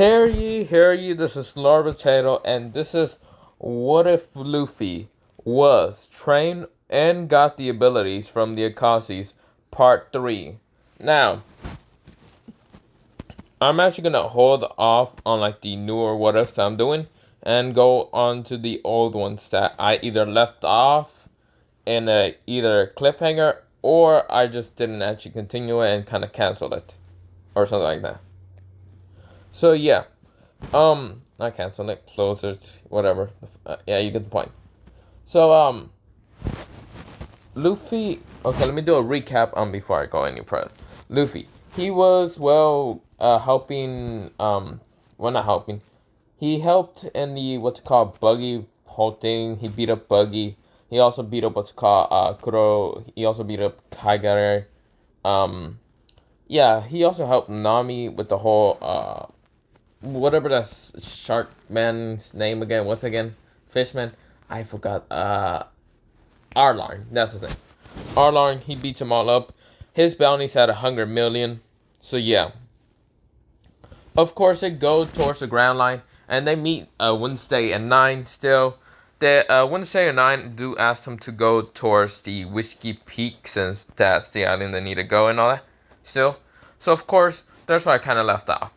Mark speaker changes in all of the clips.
Speaker 1: Hear ye, this is Lord Potato, and this is what if Luffy was trained and got the abilities from the Akatsuki, part 3. Now, I'm actually gonna hold off on like the newer what ifs I'm doing and go on to the old ones that I either left off in a either cliffhanger or I just didn't actually continue it and kind of canceled it or something like that. So yeah. Not cancel it, close it, whatever. Yeah, you get the point. So, Luffy. Okay, let me do a recap before I go any further. Luffy, he was helping. Well, not helping. He helped in the what's called Buggy whole thing. He beat up Buggy. He also beat up what's called Kuro. He also beat up Kaigare. Um, yeah, he also helped Nami with the whole whatever that shark man's name again. What's again? Fishman. I forgot. Arlong. That's his name. Arlong. He beats them all up. His bounty's at 100 million. So yeah. Of course, they go towards the Grand Line and they meet Wednesday and 9 still. Wednesday and 9 do ask him to go towards the Whiskey Peak since that's the island they need to go and all that. Still. So of course, that's where I kind of left off.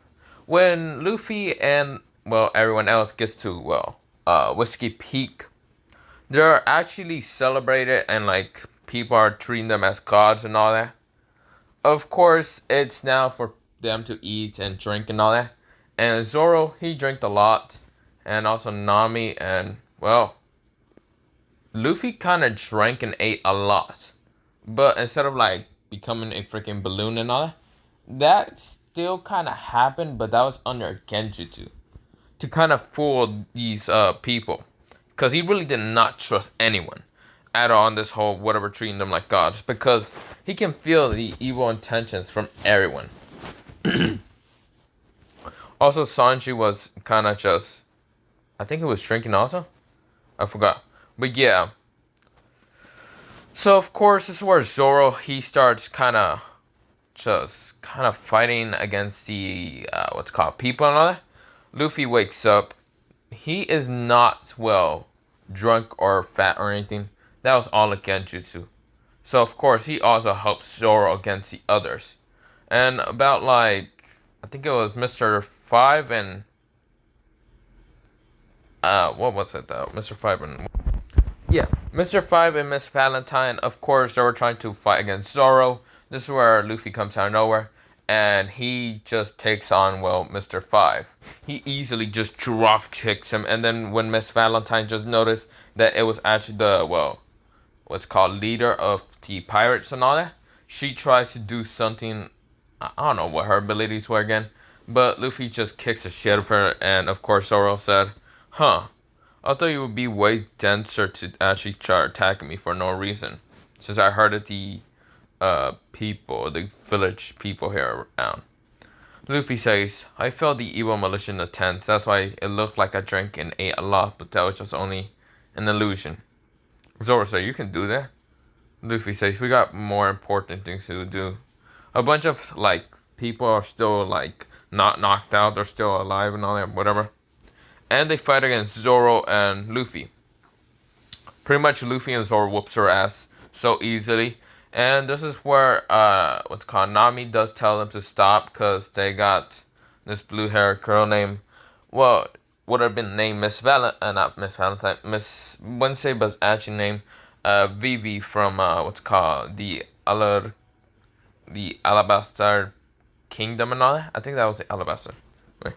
Speaker 1: When Luffy and, well, everyone else gets to, Whiskey Peak, they're actually celebrated and, like, people are treating them as gods and all that. Of course, it's now for them to eat and drink and all that. And Zoro, he drank a lot. And also Nami and, well, Luffy kind of drank and ate a lot. But instead of, like, becoming a freaking balloon and all that, that's still kind of happened, but that was under Genjutsu to kind of fool these people, because he really did not trust anyone at all in this whole whatever treating them like gods, because he can feel the evil intentions from everyone. Also, Sanji was kind of just, I think he was drinking also. I forgot, but yeah. So of course, this is where Zoro he starts just kind of fighting against the what's called people and all that. Luffy wakes up. He is not drunk or fat or anything. That was all against Jutsu. So of course he also helps Zoro against the others. And about like I think it was Mr. 5 and what was it though? Mr. 5 and yeah, Mr. 5 and Miss Valentine, of course, they were trying to fight against Zoro. This is where Luffy comes out of nowhere, and he just takes on, Mr. 5. He easily just drop kicks him, and then when Miss Valentine just noticed that it was actually the, what's called leader of the pirates and all that, she tries to do something, I don't know what her abilities were again, but Luffy just kicks the shit out of her, and of course Zoro said, huh. I thought you would be way denser to actually start attacking me for no reason. Since I heard that the village people here around. Luffy says, I felt the evil malicious intent. That's why it looked like I drank and ate a lot, but that was just only an illusion. Zoro says, you can do that. Luffy says, we got more important things to do. A bunch of, people are still, not knocked out. They're still alive and all that, whatever. And they fight against Zoro and Luffy. Pretty much Luffy and Zoro whoops her ass so easily. And this is where Nami does tell them to stop because they got this blue haired girl named, would have been named not Miss Valentine, Miss Wednesday, but actually named Vivi from the Alabaster Kingdom and all that. I think that was the Alabaster. Right.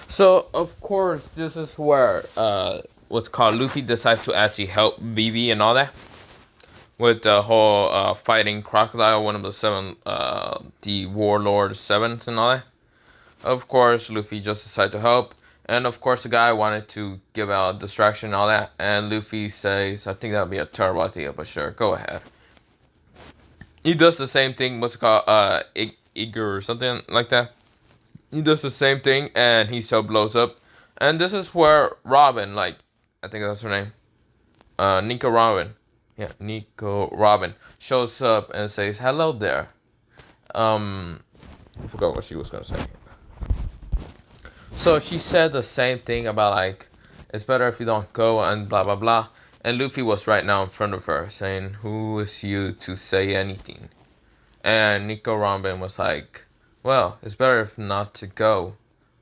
Speaker 1: So, of course, this is where, Luffy decides to actually help Vivi and all that. With the whole, fighting Crocodile, one of the 7, the Warlord 7s and all that. Of course, Luffy just decided to help. And, of course, the guy wanted to give out a distraction and all that. And Luffy says, I think that would be a terrible idea, but sure, go ahead. He does the same thing, Igor or something like that. He does the same thing, and he still blows up. And this is where Robin, I think that's her name. Nico Robin. Yeah, Nico Robin shows up and says, hello there. I forgot what she was going to say. So she said the same thing about like, it's better if you don't go and blah blah blah. And Luffy was right now in front of her saying, "Who is you to say anything?" And Nico Robin was like, "Well, it's better if not to go.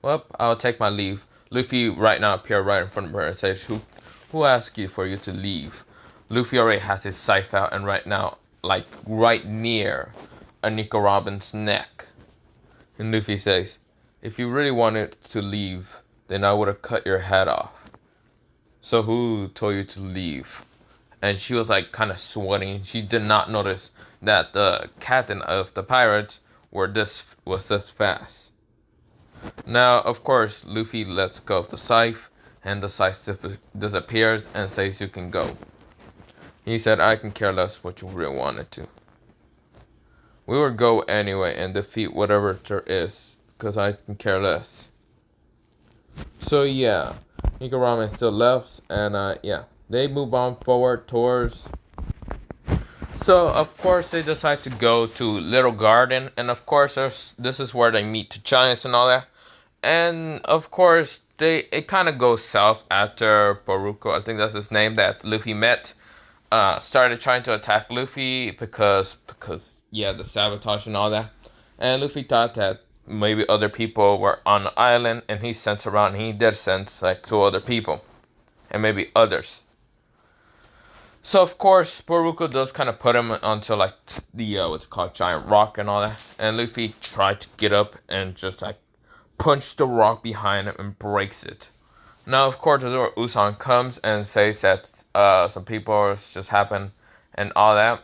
Speaker 1: Well, I'll take my leave." Luffy right now appeared right in front of her and says, "Who asked you for you to leave?" Luffy already has his scythe out and right now, like right near a Nico Robin's neck. And Luffy says, "If you really wanted to leave, then I would have cut your head off. So who told you to leave?" And she was like kind of sweating. She did not notice that the captain of the pirates was this fast. Now, of course, Luffy lets go of the scythe, and the scythe disappears and says, "You can go." He said, "I can care less what you really wanted to. We will go anyway and defeat whatever there is, because I can care less." So yeah, Nico Ramen still left, and yeah, they move on forward towards. So of course they decide to go to Little Garden, and of course this is where they meet the giants and all that. And of course it kind of goes south after Boruto, I think that's his name, that Luffy met. Started trying to attack Luffy because yeah, the sabotage and all that. And Luffy thought that maybe other people were on the island, and he sent around. And he did send like 2 other people, and maybe others. So of course Boruto does kind of put him onto like the what's called giant rock and all that. And Luffy tried to get up and just like punch the rock behind him and breaks it. Now, of course, Usopp comes and says that some people just happened and all that.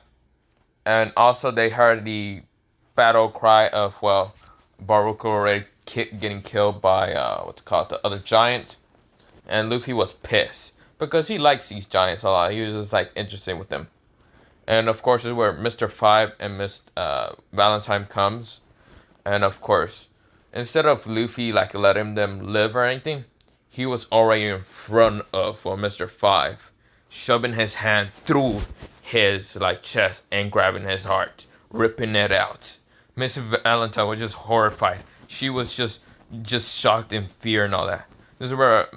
Speaker 1: And also, they heard the battle cry of, well, Baruch already getting killed by, what's called, the other giant. And Luffy was pissed because he likes these giants a lot. He was just, like, interested with them. And, of course, this is where Mr. 5 and Miss Valentine comes. And, of course, instead of Luffy, like, letting them live or anything, he was already in front of Mr. 5, shoving his hand through his like chest and grabbing his heart, ripping it out. Miss Valentine was just horrified. She was just shocked in fear and all that. This is where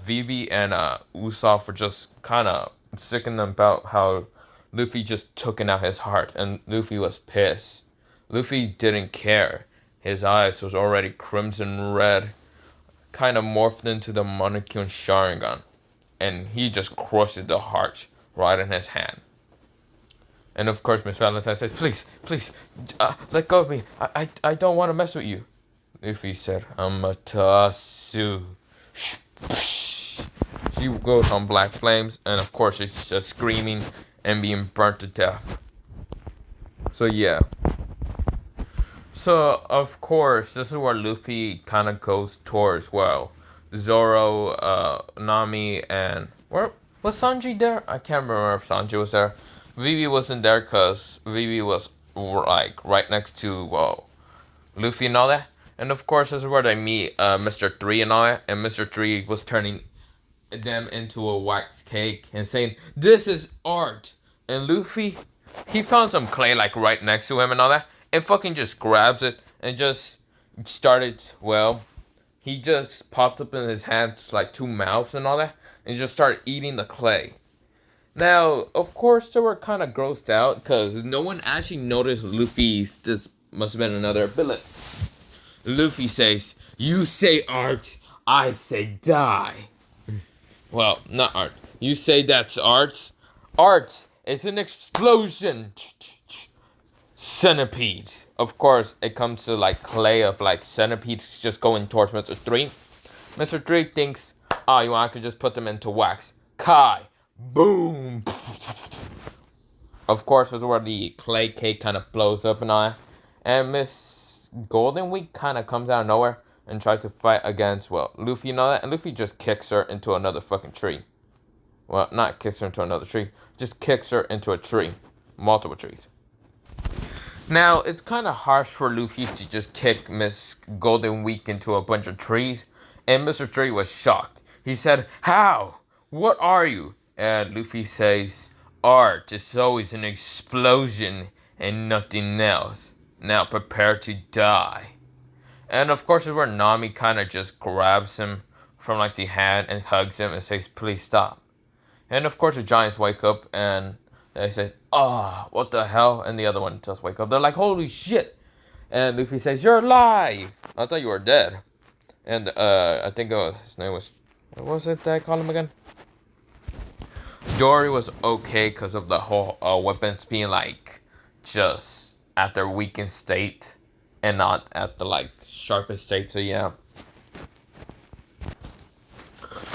Speaker 1: Vivi and Usopp were just kind of sickening about how Luffy just took out his heart, and Luffy was pissed. Luffy didn't care. His eyes was already crimson red, kind of morphed into the Monokune Sharingan, and he just crushes the heart right in his hand. And of course, Miss Valentine says, please, let go of me. I don't want to mess with you." Luffy said, "Amaterasu." She goes on black flames, and of course, she's just screaming and being burnt to death. So yeah. So, of course, this is where Luffy kind of goes towards, well, Zoro, Nami, and... Where was Sanji there? I can't remember if Sanji was there. Vivi wasn't there because Vivi was, like, right next to, well, Luffy and all that. And, of course, this is where they meet Mr. 3 and all that. And Mr. 3 was turning them into a wax cake and saying, "This is art." And Luffy, he found some clay, like, right next to him and all that. And fucking just grabs it and just started, well, he just popped up in his hands like 2 mouths and all that, and just started eating the clay. Now, of course, they were kind of grossed out because no one actually noticed Luffy's, this must have been another villain. Luffy says, "You say art, I say die." Well, not art. You say that's art? Art is an explosion. Centipede. Of course, it comes to like clay of like centipedes just going towards Mr. 3. Mr. 3 thinks, "Oh, you want to just put them into wax." Kai. Boom. Of course, this is where the clay cake kind of blows up and all that. And Miss Golden Week kind of comes out of nowhere and tries to fight against, well, Luffy and all that. And Luffy just kicks her into another fucking tree. Well, not kicks her into another tree. Just kicks her into a tree. Multiple trees. Now, it's kind of harsh for Luffy to just kick Miss Golden Week into a bunch of trees. And Mr. 3 was shocked. He said, "How? What are you?" And Luffy says, "Art is always an explosion and nothing else. Now prepare to die." And of course, this is where Nami kind of just grabs him from like the hand and hugs him and says, "Please stop." And of course, the giants wake up and they say, "Ah, oh, what the hell?" And the other one just wake up. They're like, "Holy shit!" And Luffy says, "You're alive. I thought you were dead." And I think his name was, what was it that I called him again? Dory was okay because of the whole weapons being like just at their weakened state and not at the like sharpest state. So yeah.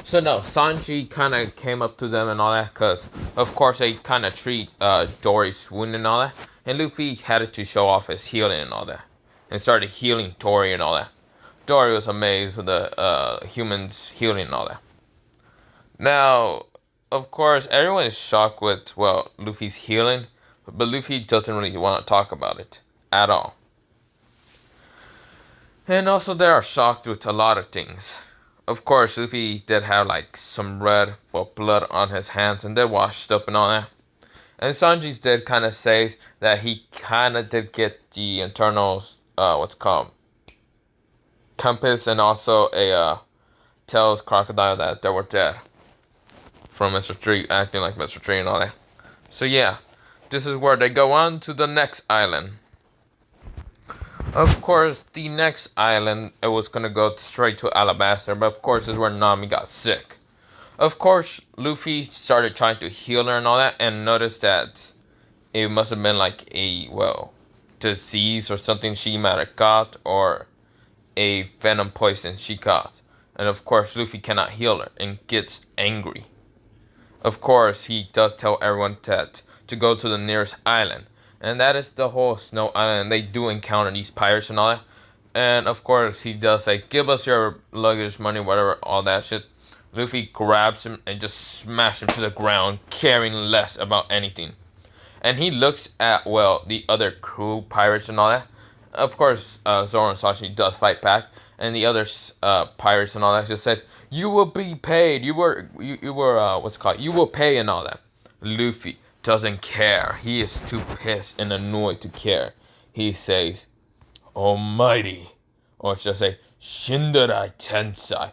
Speaker 1: So no, Sanji kind of came up to them and all that because of course they kind of treat Dory's wound and all that. And Luffy had to show off his healing and all that. And started healing Dory and all that. Dory was amazed with the humans healing and all that. Now, of course, everyone is shocked with, well, Luffy's healing, but Luffy doesn't really want to talk about it at all. And also, they are shocked with a lot of things. Of course, Luffy did have like some red, well, blood on his hands and they're washed up and all that. And Sanji did kind of say that he kind of did get the internal, what's it called, compass and also a tells Crocodile that they were dead. From Mr. Tree acting like Mr. Tree and all that. So yeah, this is where they go on to the next island. Of course, the next island, it was gonna go straight to Alabasta, but of course this is where Nami got sick. Of course, Luffy started trying to heal her and all that, and noticed that it must have been like a, well, disease or something she might have got, or a venom poison she got. And of course, Luffy cannot heal her and gets angry. Of course, he does tell everyone that to go to the nearest island. And that is the whole Snow Island. They do encounter these pirates and all that. And of course, he does say, "Give us your luggage, money, whatever, all that shit." Luffy grabs him and just smashes him to the ground, caring less about anything. And he looks at, well, the other crew, pirates and all that. Of course, Zoro and Sashimi does fight back, and the other pirates and all that just said, "You will be paid. You were what's it called? You will pay," and all that. Luffy doesn't care. He is too pissed and annoyed to care. He says, "Almighty," or should I say, "Shindarai Tensai,"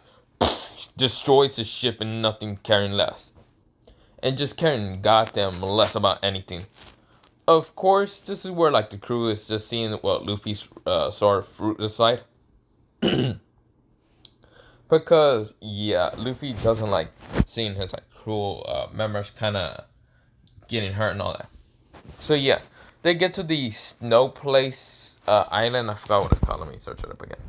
Speaker 1: destroys the ship and nothing caring less, and just caring goddamn less about anything. Of course, this is where like the crew is just seeing what Luffy's sort of fruitless side. Because yeah, Luffy doesn't like seeing his like cruel members kind of getting hurt and all that. So yeah, they get to the snow place island. I forgot what it's called. Let me search it up again.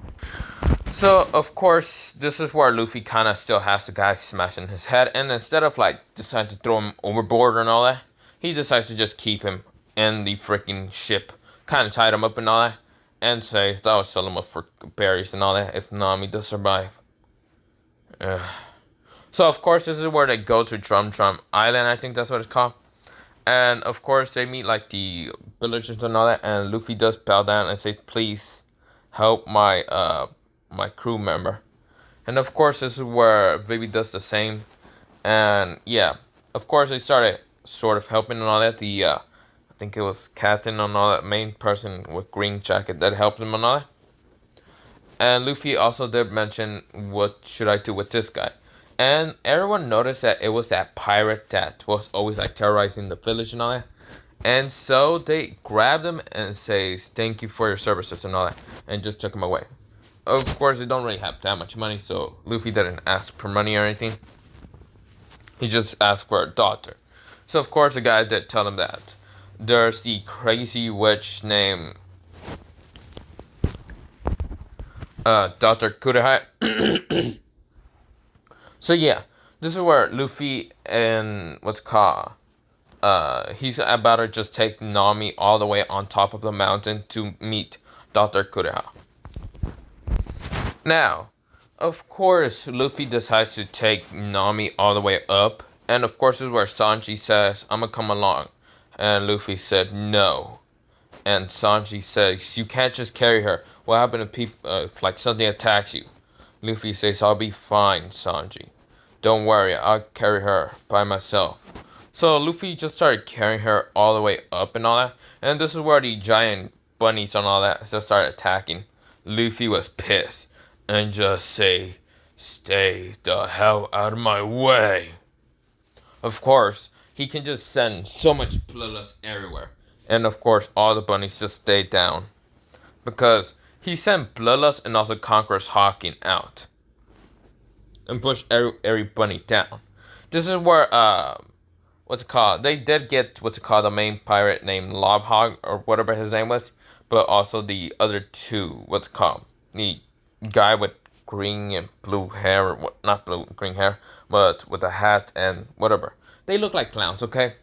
Speaker 1: So of course, this is where Luffy kind of still has the guy smashing his head, and instead of like deciding to throw him overboard and all that, he decides to just keep him in the freaking ship, kind of tied him up and all that, and says that I'll sell him up for berries and all that if Nami does survive. So of course, this is where they go to Drum Drum Island. I think that's what it's called. And of course, they meet like the villagers and all that, and Luffy does bow down and say, "Please help my my crew member." And of course, this is where Vivi does the same. And yeah, of course, they started sort of helping and all that. The I think it was Captain and all that, main person with green jacket that helped him and all that. And Luffy also did mention, "What should I do with this guy?" And everyone noticed that it was that pirate that was always like terrorizing the village and all that. And so they grabbed him and says, "Thank you for your services," and all that, and just took him away. Of course, they don't really have that much money, so Luffy didn't ask for money or anything. He just asked for a daughter. So of course, the guy did tell him that there's the crazy witch named Dr. Kureha. So yeah, this is where Luffy and what's called he's about to just take Nami all the way on top of the mountain to meet Dr. Kureha. Now, of course, Luffy decides to take Nami all the way up, and of course, this is where Sanji says, "I'm gonna come along," and Luffy said no. And Sanji says, "You can't just carry her. What happened to people if like something attacks you?" Luffy says, "I'll be fine, Sanji. Don't worry, I'll carry her by myself." So Luffy just started carrying her all the way up and all that. And this is where the giant bunnies and all that just started attacking. Luffy was pissed and just say, "Stay the hell out of my way." Of course, he can just send so much bloodlust everywhere. And of course, all the bunnies just stay down. Because he sent bloodlust and also Conqueror's Hawking out. And pushed every bunny down. This is where, what's it called? They did get, what's it called, the main pirate named Lobhog, or whatever his name was. But also the other two, what's it called? The guy with green and blue hair, or what, not blue, green hair, but with a hat and whatever. They look like clowns, okay?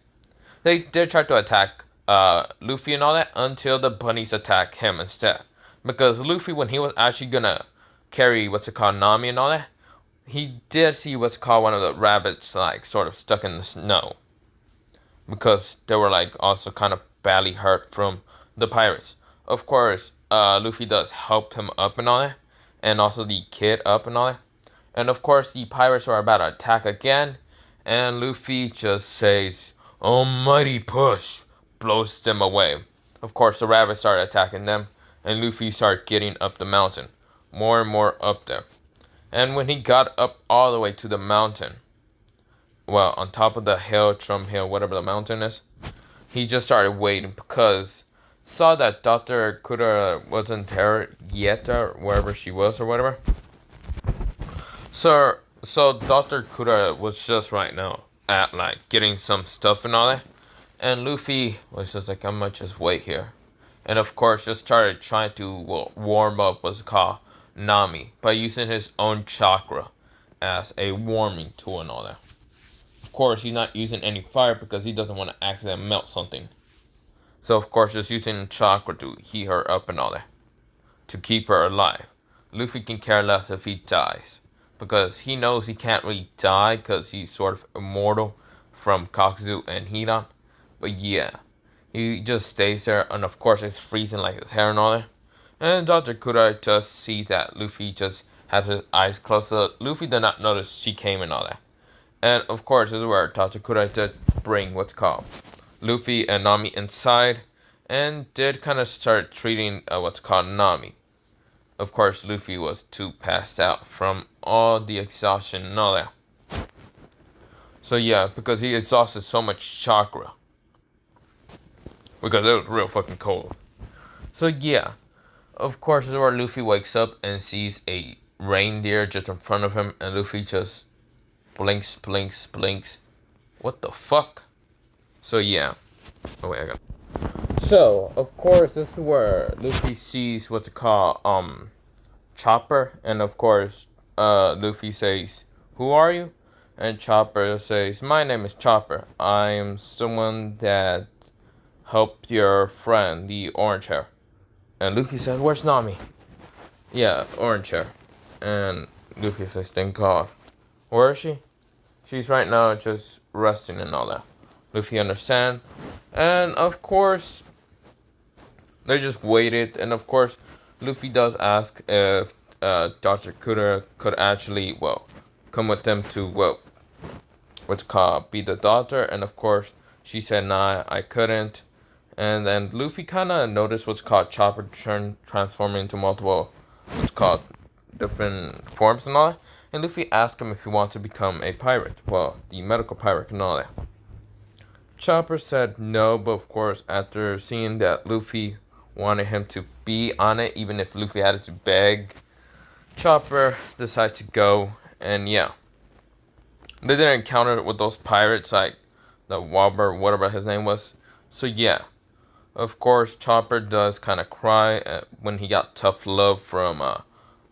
Speaker 1: They did try to attack Luffy and all that until the bunnies attacked him instead. Because Luffy, when he was actually gonna carry what's it called, Nami and all that, he did see what's called one of the rabbits like sort of stuck in the snow. Because they were like also kind of badly hurt from the pirates. Of course, Luffy does help him up and all that. And also the kid up and all that. And of course, the pirates are about to attack again. And Luffy just says, "Almighty push," blows them away. Of course, the rabbits start attacking them. And Luffy started getting up the mountain. More and more up there. And when he got up all the way to the mountain, well, on top of the hill, Trump Hill, whatever the mountain is, he just started waiting because saw that Dr. Kuda wasn't there yet, or wherever she was, or whatever. So Dr. Kuda was just right now at like getting some stuff and all that. And Luffy was just like, I might just wait here. And of course, just started trying to warm up what's called Nami by using his own chakra as a warming tool and all that. Of course, he's not using any fire because he doesn't want to accidentally melt something. So of course, just using chakra to heat her up and all that. To keep her alive. Luffy can care less if he dies. Because he knows he can't really die because he's sort of immortal from Kakuzu and Hidan. But yeah, he just stays there, and of course it's freezing like his hair and all that. And Dr. Kuda just see that Luffy just has his eyes closed, so Luffy did not notice she came and all that. And of course, this is where Dr. Kuda did bring what's called Luffy and Nami inside, and did kind of start treating what's called Nami. Of course, Luffy was too passed out from all the exhaustion and all that. So yeah, because he exhausted so much chakra. Because it was real fucking cold. So yeah, of course, this is where Luffy wakes up and sees a reindeer just in front of him, and Luffy just blinks. What the fuck? So yeah. Oh wait, I got. So of course, this is where Luffy sees what's it called, Chopper, and of course, Luffy says, "Who are you?" And Chopper says, "My name is Chopper. I'm someone that helped your friend, the orange hair." And Luffy says, "Where's Nami?" "Yeah, orange hair." And Luffy says, "Thank God." "Where is she?" "She's right now just resting and all that." Luffy understand. And of course, they just waited. And of course, Luffy does ask if Dr. Kuda could actually, come with them to, what's it called, be the doctor. And of course, she said, "Nah, I couldn't." And then Luffy kind of noticed what's called Chopper transforming into multiple, what's called, different forms and all that. And Luffy asked him if he wants to become a pirate. Well, the medical pirate and all that. Chopper said no, but of course, after seeing that Luffy wanted him to be on it, even if Luffy had to beg, Chopper decided to go. And yeah, they didn't encounter with those pirates like the Wobber, whatever his name was. So yeah, of course, Chopper does kind of cry when he got tough love from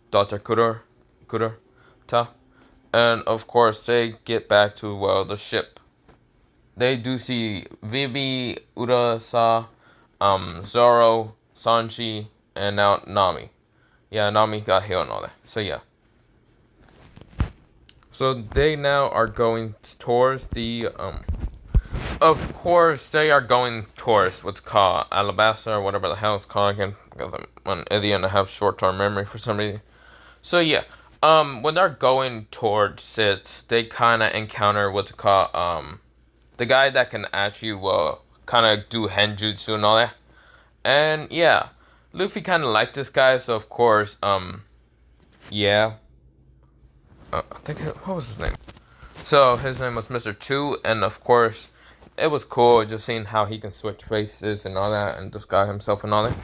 Speaker 1: Dr. Ta. And of course, they get back to, the ship. They do see Vivi, Urasa, Zoro, Sanji, and now Nami. Yeah, Nami got healed and all that. So yeah. So they now are going towards the, of course, they are going towards what's called Alabasta, or whatever the hell it's called again. Because I'm an idiot and I have short-term memory for some reason. So yeah, when they're going towards it, they kind of encounter what's called, the guy that can actually, kind of do henjutsu and all that. And yeah, Luffy kind of liked this guy, so of course, yeah. I think, what was his name? So, his name was Mr. 2, and of course, it was cool just seeing how he can switch faces and all that, and disguise himself and all that.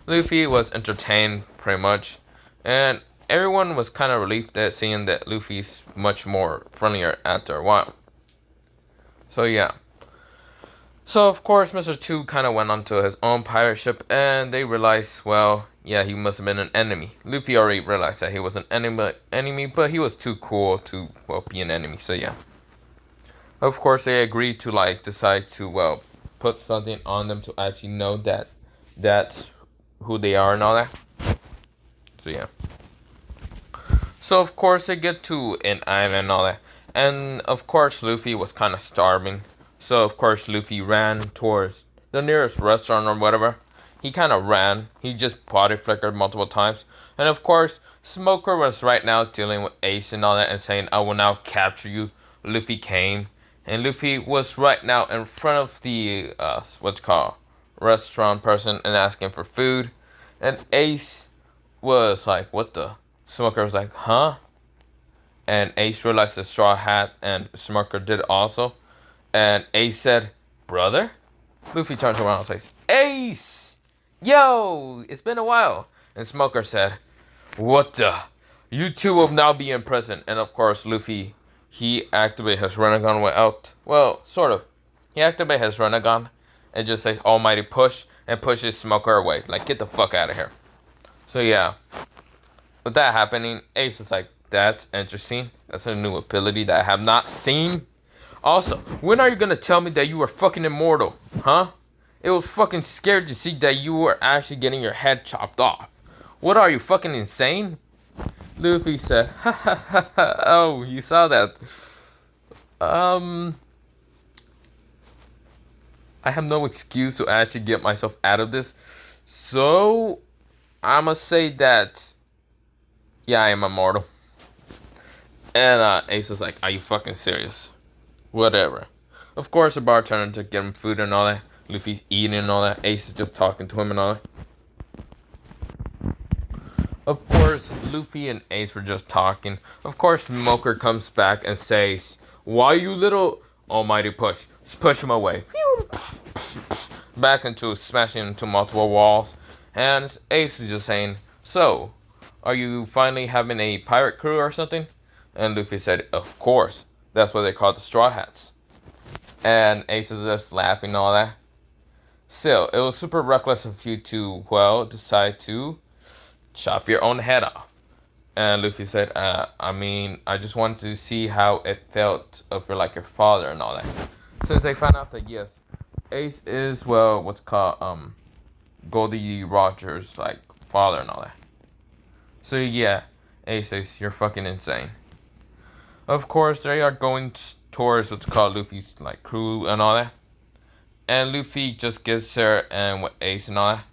Speaker 1: Luffy was entertained, pretty much, and everyone was kind of relieved at seeing that Luffy's much more friendlier after a while. So, yeah. So, of course, Mr. 2 kind of went onto his own pirate ship, and they realized, well, yeah, he must have been an enemy. Luffy already realized that he was an enemy, but he was too cool to, well, be an enemy, so yeah. Of course, they agreed to, like, decide to, well, put something on them to actually know that that's who they are and all that. So, yeah. So, of course, they get to an island and all that. And, of course, Luffy was kind of starving. So, of course, Luffy ran towards the nearest restaurant or whatever. He kind of ran. He just body flickered multiple times. And, of course, Smoker was right now dealing with Ace and all that and saying, I will now capture you. Luffy came. And Luffy was right now in front of the, what's called, restaurant person and asking for food. And Ace was like, what the? Smoker was like, huh? And Ace realized the straw hat and Smoker did also. And Ace said, brother? Luffy turns around and says, Ace! Yo! It's been a while. And Smoker said, what the? You two will now be in prison. And of course, Luffy, he activated his Rinnegan without, well, sort of. He activated his Rinnegan and just says almighty push and pushes Smoker away. Like, get the fuck out of here. So yeah. With that happening, Ace is like, that's interesting. That's a new ability that I have not seen. Also, when are you gonna tell me that you are fucking immortal? Huh? It was fucking scared to see that you were actually getting your head chopped off. What are you, fucking insane? Luffy said, ha ha ha ha. Oh, you saw that. I have no excuse to actually get myself out of this. So, I must say that, yeah, I am immortal. And Ace was like, are you fucking serious? Whatever. Of course, the bartender to get him food and all that. Luffy's eating and all that. Ace is just talking to him and all that. Of course, Luffy and Ace were just talking. Of course, Smoker comes back and says, why you little almighty push? Just push him away. Back into smashing into multiple walls. And Ace is just saying, so, are you finally having a pirate crew or something? And Luffy said, of course. That's what they call the Straw Hats. And Ace is just laughing and all that. Still, it was super reckless of you to, well, decide to chop your own head off. And Luffy said, I mean, I just wanted to see how it felt if you're like your father and all that. Since they found out that, yes, Ace is, well, what's called, Goldie Rogers, like, father and all that. So, yeah, Ace says, you're fucking insane. Of course, they are going towards what's called Luffy's, like, crew and all that. And Luffy just gets there and with Ace and all that.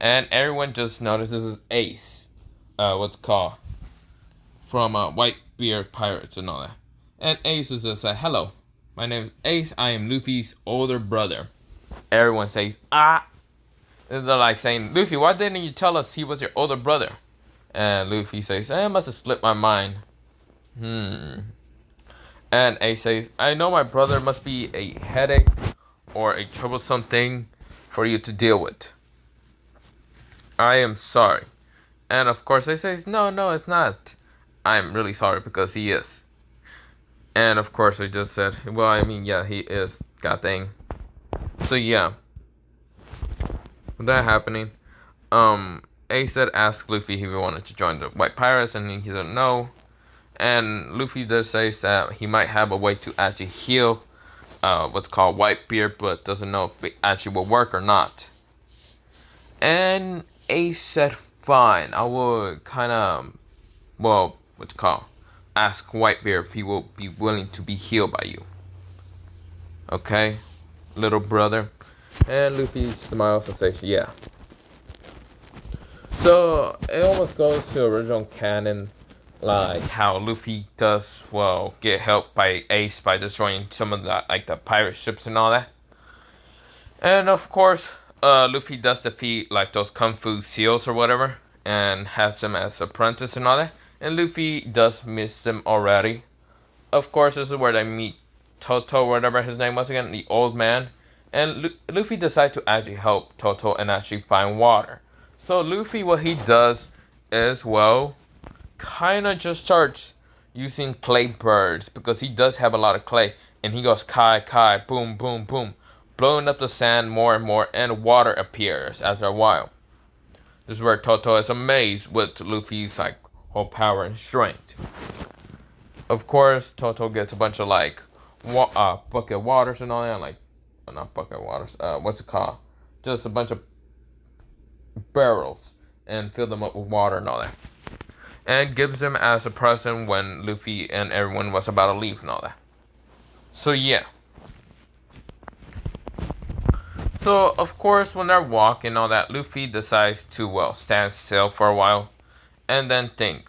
Speaker 1: And everyone just notices Ace, what's called, from Whitebeard Pirates and all that. And Ace is just like, hello, my name is Ace, I am Luffy's older brother. Everyone says, ah. And they're like saying, Luffy, why didn't you tell us he was your older brother? And Luffy says, I must have slipped my mind. And Ace says, I know my brother must be a headache or a troublesome thing for you to deal with. I am sorry. And of course Ace says, no, it's not. I'm really sorry because he is. And of course they just said, well, I mean, yeah, he is. God dang. So yeah. With that happening, Ace said ask Luffy if he wanted to join the White Pirates, and he said no. And Luffy does say that he might have a way to actually heal what's called Whitebeard, but doesn't know if it actually will work or not. And Ace said, fine, I will kind of, well, what's called, ask Whitebeard if he will be willing to be healed by you. Okay, little brother. And Luffy smiles and says, yeah. So, it almost goes to original canon, like how Luffy does, well, get helped by Ace by destroying some of the, like, the pirate ships and all that. And of course, Luffy does defeat like those kung fu seals or whatever, and has them as apprentice and all that. And Luffy does miss them already. Of course, this is where they meet Toto, whatever his name was again, the old man. And Luffy decides to actually help Toto and actually find water. So Luffy, what he does is, well, kind of just starts using clay birds because he does have a lot of clay. And he goes kai kai, boom boom boom, blowing up the sand more and more, and water appears after a while. This is where Toto is amazed with Luffy's like whole power and strength. Of course, Toto gets a bunch of like bucket waters and all that, like not bucket waters. What's it called? Just a bunch of barrels and fill them up with water and all that, and gives them as a present when Luffy and everyone was about to leave and all that. So yeah. So of course, when they're walking and all that, Luffy decides to stand still for a while, and then think.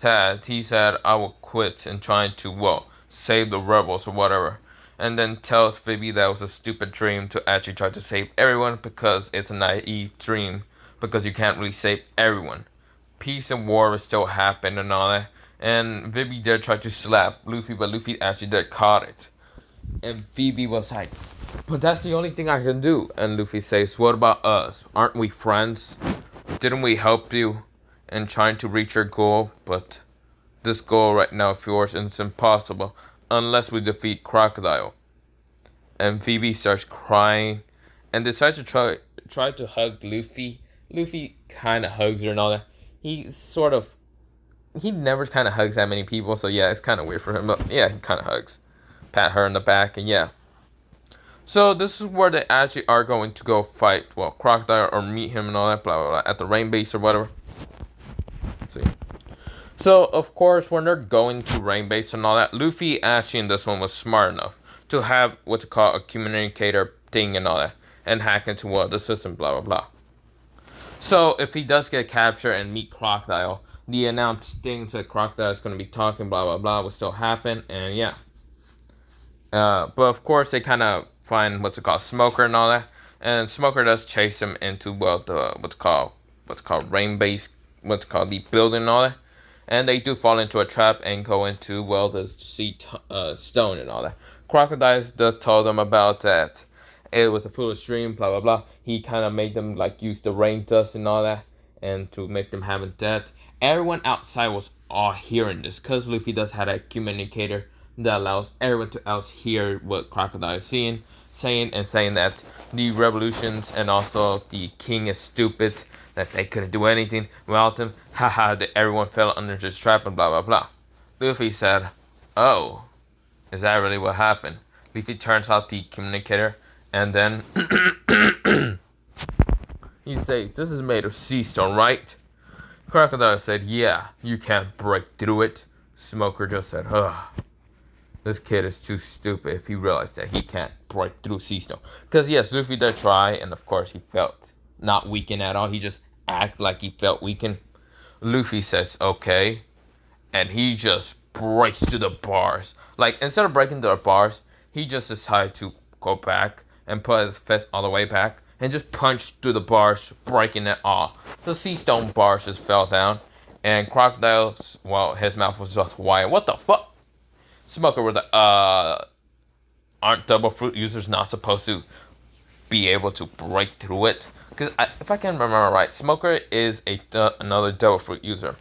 Speaker 1: That he said, I will quit and trying to save the rebels or whatever, and then tells Phoebe that it was a stupid dream to actually try to save everyone because it's a naive dream, because you can't really save everyone. Peace and war will still happen and all that. And Phoebe did try to slap Luffy, but Luffy actually did caught it. And Phoebe was like, but that's the only thing I can do. And Luffy says, what about us? Aren't we friends? Didn't we help you in trying to reach your goal? But this goal right now of yours is impossible unless we defeat Crocodile. And Phoebe starts crying and decides to try to hug Luffy. Luffy kind of hugs her and all that. He never kind of hugs that many people, so yeah, it's kind of weird for him. But yeah, he kind of hugs. Pat her in the back, and yeah. So this is where they actually are going to go fight, Crocodile or meet him and all that, blah, blah, blah, at the rain base or whatever. See. So, of course, when they're going to rain base and all that, Luffy actually in this one was smart enough to have what's called a communicator thing and all that, and hack into the system, blah, blah, blah. So, if he does get captured and meet Crocodile, the announced thing to Crocodile is going to be talking, blah, blah, blah, will still happen, and yeah. But of course, they kind of find Smoker and all that, and Smoker does chase him into the what's called rain base, the building and all that, and they do fall into a trap and go into the sea stone and all that. Crocodile does tell them about that. It was a foolish dream, blah blah blah. He kind of made them use the rain dust and all that, and to make them have that. Everyone outside was all hearing this because Luffy does have a communicator that allows everyone to else hear what Crocodile is saying that the revolutions and also the king is stupid, that they couldn't do anything without him. Haha, that everyone fell under this trap and blah blah blah. Luffy said, oh, is that really what happened? Luffy turns out the communicator and then he says, this is made of sea stone, right? Crocodile said, yeah, you can't break through it. Smoker just said, ugh. This kid is too stupid if he realized that he can't break through sea stone. Because yes, Luffy did try, and of course he felt not weakened at all. He just acted like he felt weakened. Luffy says, okay. And he just breaks through the bars. Like, instead of breaking through the bars, he just decided to go back and put his fist all the way back and just punch through the bars, breaking it all. The sea stone bars just fell down. And Crocodile's, his mouth was just wide. What the fuck? Smoker were aren't double fruit users not supposed to be able to break through it? Because if I can remember right, Smoker is another double fruit user.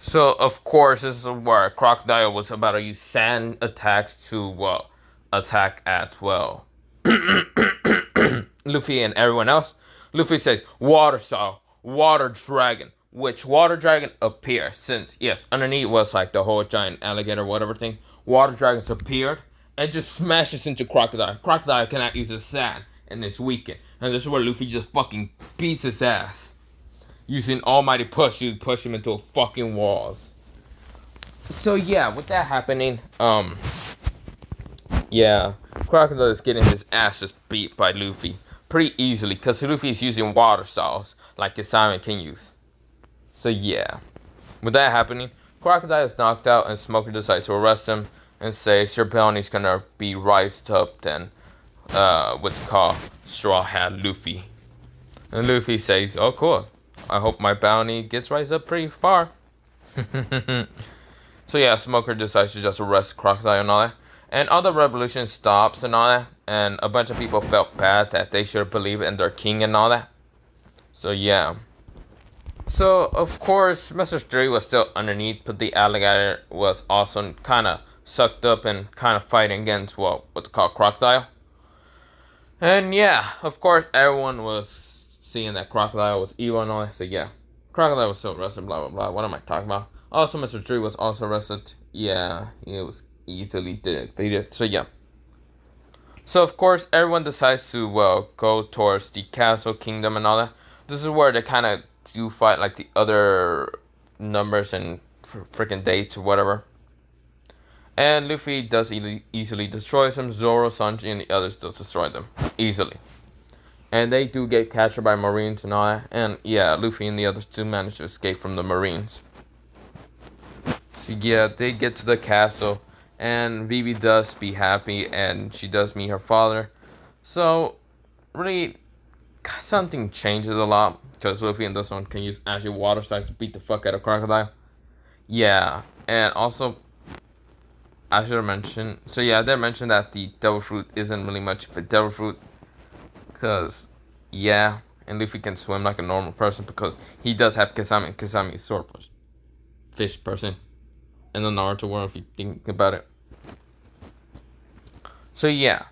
Speaker 1: So of course this is where Crocodile was about to use sand attacks to attack at Luffy and everyone else. Luffy says water style, water dragon. Which water dragon appeared since, yes, underneath was the whole giant alligator whatever thing. Water dragons appeared and just smashes into Crocodile. Crocodile cannot use his sand and is weakened. And this is where Luffy just fucking beats his ass. Using almighty push to push him into fucking walls. So yeah, with that happening, yeah, Crocodile is getting his ass just beat by Luffy pretty easily because Luffy is using water styles like his Simon can use. So yeah, with that happening, Crocodile is knocked out and Smoker decides to arrest him and says your bounty's gonna be raised up then. what's called Straw Hat Luffy. And Luffy says, "Oh, cool. I hope my bounty gets raised up pretty far." So yeah, Smoker decides to just arrest Crocodile and all that. And all the revolution stops and all that. And a bunch of people felt bad that they should believe in their king and all that. So yeah. So of course, Mr. 3 was still underneath, but the alligator was also kind of sucked up and kind of fighting against what's called Crocodile. And yeah, of course, everyone was seeing that Crocodile was evil and all that. So yeah, Crocodile was still arrested, blah blah blah. What am I talking about? Also, Mr. 3 was also arrested. Yeah, he was easily defeated. So yeah. So of course, everyone decides to go towards the castle kingdom and all that. This is where they kind of do fight like the other numbers and freaking dates or whatever. And Luffy does easily destroy them. Zoro, Sanji, and the others does destroy them easily. And they do get captured by Marines and all that. And yeah, Luffy and the others do manage to escape from the Marines. So yeah, they get to the castle. And Vivi does be happy. And she does meet her father. So, really, something changes a lot. Because Luffy in this one can use actually water signs to beat the fuck out of Crocodile. Yeah. And also, I should have mentioned. So yeah, I did mention that the devil fruit isn't really much of a devil fruit. Because, yeah, and Luffy can swim like a normal person because he does have Kisame, and Kisame is sort of a fish person in the Naruto world if you think about it. So yeah,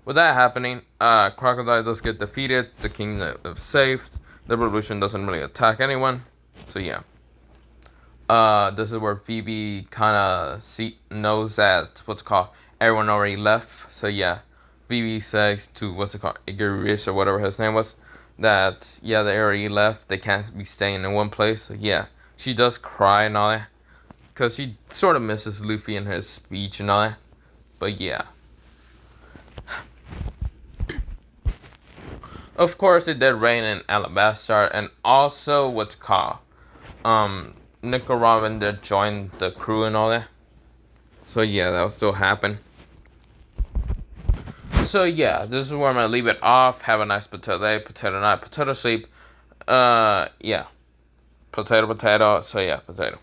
Speaker 1: with that happening, Crocodile does get defeated, the kingdom is saved, the revolution doesn't really attack anyone. So yeah. This is where Phoebe kind of knows that everyone already left. So yeah, Phoebe says to Igarish or whatever his name was, that yeah, they already left. They can't be staying in one place. So yeah, she does cry and all that, cause she sort of misses Luffy and his speech and all that. But yeah, of course it did rain in Alabasta, and also Nico Robin did join the crew and all that. So yeah, that will still happen. So yeah, this is where I'm gonna leave it off. Have a nice potato day, potato night, potato sleep. Yeah. Potato. So yeah, potato.